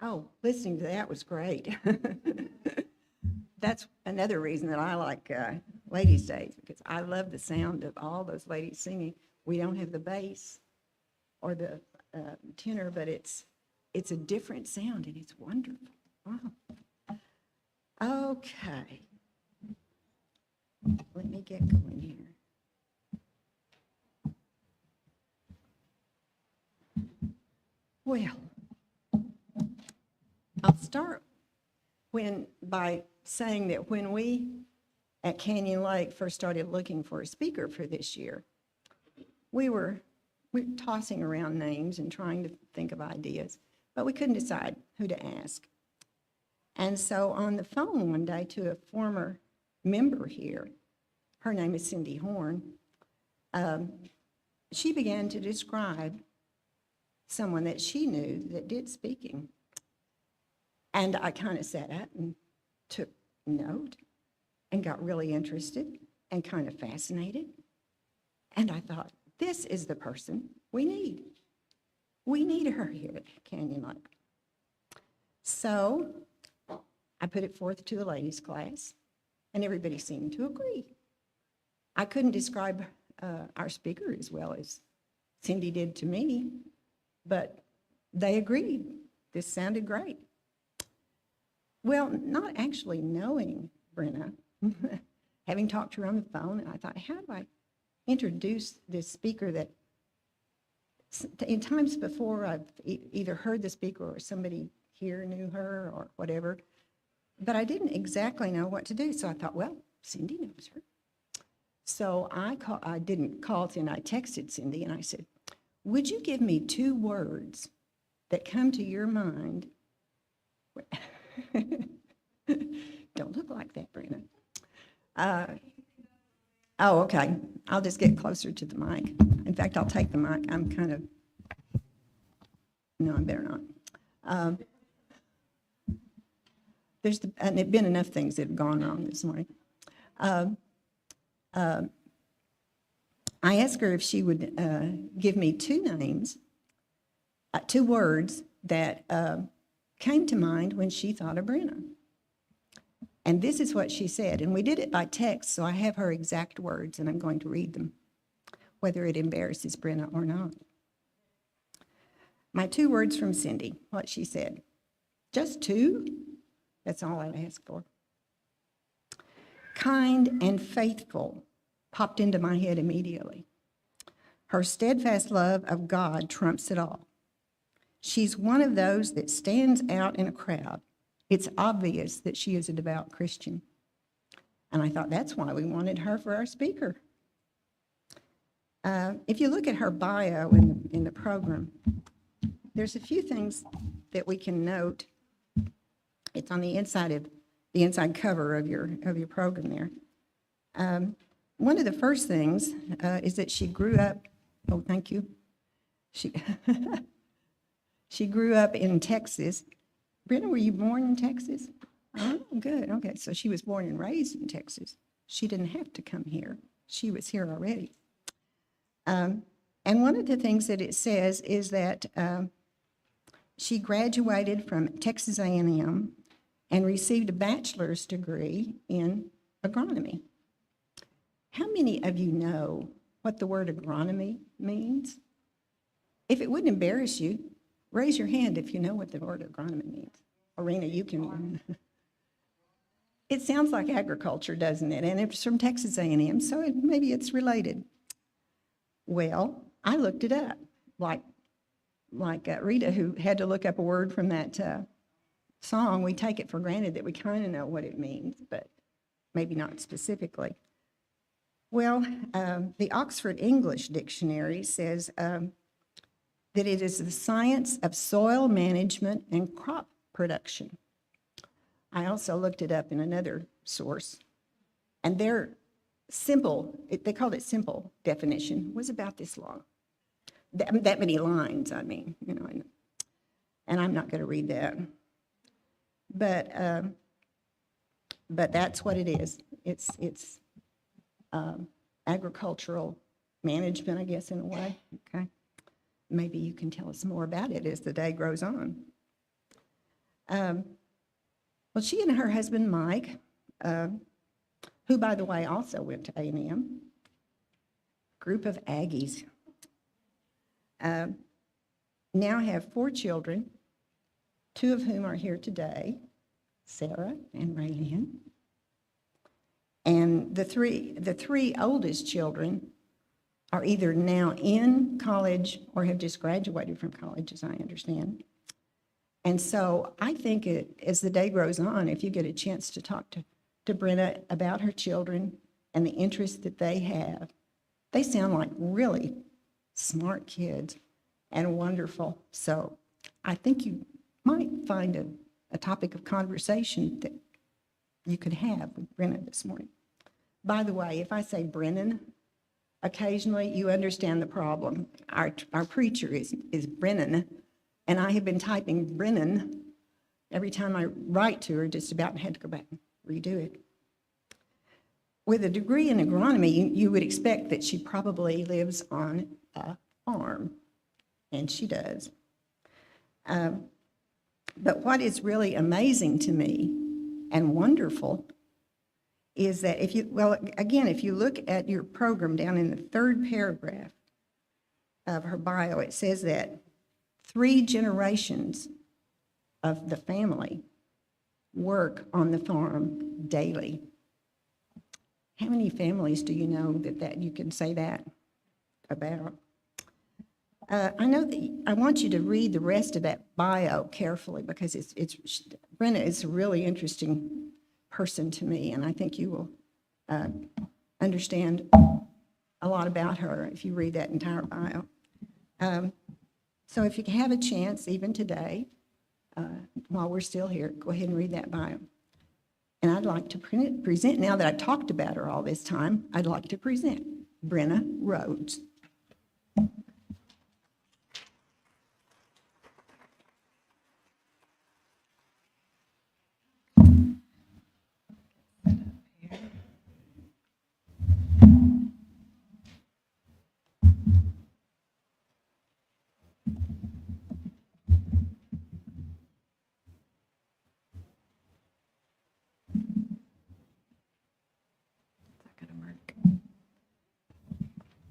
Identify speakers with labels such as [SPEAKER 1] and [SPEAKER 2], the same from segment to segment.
[SPEAKER 1] Oh, listening to that was great. That's another reason that I like Ladies' Days, because I love the sound of all those ladies singing. We don't have the bass or the tenor, but it's a different sound, and it's wonderful. Wow. Okay. Let me get going here. Well, I'll start by saying that when we at Canyon Lake first started looking for a speaker for this year, we were tossing around names and trying to think of ideas, but we couldn't decide who to ask. And so on the phone one day to a former member here, her name is Cindy Horn, she began to describe someone that she knew that did speaking. And I kind of sat up and took note and got really interested and kind of fascinated. And I thought, this is the person we need. We need her here at Canyon Lake. So I put it forth to a ladies' class, and everybody seemed to agree. I couldn't describe our speaker as well as Cindy did to me, but they agreed. This sounded great. Well, not actually knowing Brenna, having talked to her on the phone, and I thought, how do I introduce this speaker that in times before I've either heard the speaker or somebody here knew her or whatever, but I didn't exactly know what to do. So I thought, well, Cindy knows her. So I didn't call Cindy, I texted Cindy and I said, would you give me 2 words that come to your mind? Don't look like that, Brenna. Oh, okay. I'll just get closer to the mic. In fact, I'll take the mic. I'm kind of, no, I better not. And there've been enough things that have gone wrong this morning. I asked her if she would give me 2 names, 2 words that came to mind when she thought of Brenna. And this is what she said, and we did it by text, so I have her exact words, and I'm going to read them, whether it embarrasses Brenna or not. My 2 words from Cindy, what she said. Just 2? That's all I'd ask for. Kind and faithful popped into my head immediately. Her steadfast love of God trumps it all. She's one of those that stands out in a crowd. It's obvious that she is a devout Christian. And I thought that's why we wanted her for our speaker. If you look at her bio in the program, there's a few things that we can note. It's on the inside cover of your program there. One of the first things is that she grew up. Oh, thank you. She grew up in Texas. Brenna, were you born in Texas? Oh, good. Okay, so she was born and raised in Texas. She didn't have to come here. She was here already. And one of the things that it says is that she graduated from Texas A&M and received a bachelor's degree in agronomy. How many of you know what the word agronomy means? If it wouldn't embarrass you, raise your hand if you know what the word agronomy means. Arena, you can. It sounds like agriculture, doesn't it? And it's from Texas A&M, so maybe it's related. Well, I looked it up, like Rita, who had to look up a word from that song. We take it for granted that we kind of know what it means, but maybe not specifically. Well, the Oxford English Dictionary says that it is the science of soil management and crop production. I also looked it up in another source, and their simple, they called it simple definition, was about this long. That many lines, I mean, you know, and I'm not going to read that. But that's what it is. It's agricultural management, I guess, in a way. Okay. Maybe you can tell us more about it as the day grows on. Well, she and her husband, Mike, who, by the way, also went to A&M, group of Aggies, now have 4 children, 2 of whom are here today, Sarah and Rayanne. And the three oldest children are either now in college or have just graduated from college, as I understand. And so I think as the day grows on, if you get a chance to talk to Brenna about her children and the interests that they have, they sound like really smart kids and wonderful. So I think you might find a topic of conversation that you could have with Brenna this morning. By the way, if I say Brennan, occasionally you understand the problem. Our preacher is Brennan, and I have been typing Brennan every time I write to her, just about had to go back and redo it. With a degree in agronomy, you would expect that she probably lives on a farm, and she does. But what is really amazing to me and wonderful is that if you look at your program down in the 3rd paragraph of her bio, it says that 3 generations of the family work on the farm daily. How many families do you know that you can say that about? I know that I want you to read the rest of that bio carefully, because Brenna is a really interesting person to me, and I think you will understand a lot about her if you read that entire bio. So if you have a chance, even today, while we're still here, go ahead and read that bio. And I'd like to present, now that I've talked about her all this time, I'd like to present Brenna Rhodes.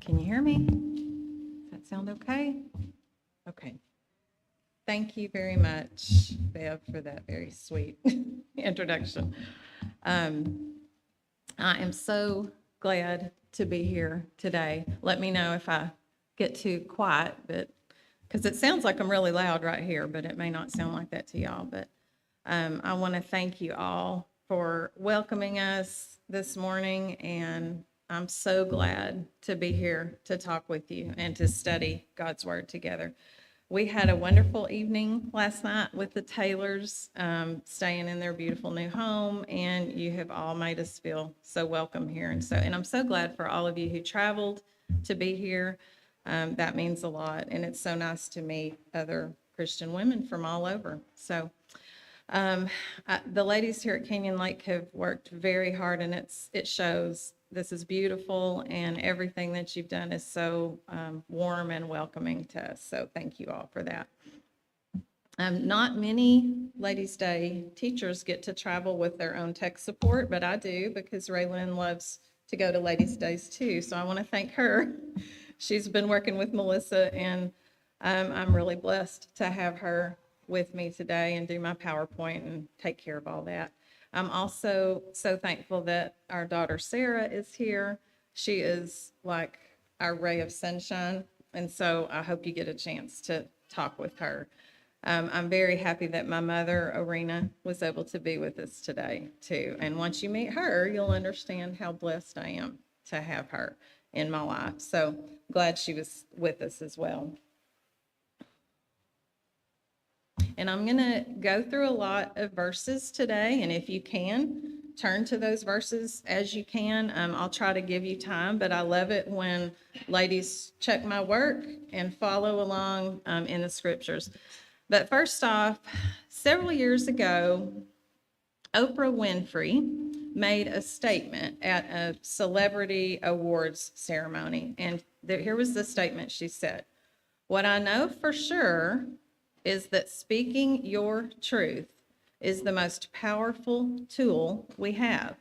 [SPEAKER 2] Can you hear me? Does that sound okay? Okay. Thank you very much, Bev, for that very sweet introduction. I am so glad to be here today. Let me know if I get too quiet, but because it sounds like I'm really loud right here, but it may not sound like that to y'all. But I want to thank you all for welcoming us this morning, and I'm so glad to be here to talk with you and to study God's Word together. We had a wonderful evening last night with the Taylors, staying in their beautiful new home, and you have all made us feel so welcome here. And I'm so glad for all of you who traveled to be here. That means a lot, and it's so nice to meet other Christian women from all over. So the ladies here at Canyon Lake have worked very hard, and it shows. This is beautiful, and everything that you've done is so warm and welcoming to us. So thank you all for that. Not many Ladies' Day teachers get to travel with their own tech support, but I do, because Raylyn loves to go to Ladies' Days too. So I want to thank her. She's been working with Melissa, and I'm really blessed to have her with me today and do my PowerPoint and take care of all that. I'm also so thankful that our daughter Sarah is here. She is like our ray of sunshine, and so I hope you get a chance to talk with her. I'm very happy that my mother, Arena, was able to be with us today, too. And once you meet her, you'll understand how blessed I am to have her in my life. So glad she was with us as well. And I'm going to go through a lot of verses today, and if you can, turn to those verses as you can. I'll try to give you time, but I love it when ladies check my work and follow along in the scriptures. But first off, several years ago, Oprah Winfrey made a statement at a celebrity awards ceremony, and here was the statement she said. "What I know for sure is that speaking your truth is the most powerful tool we have.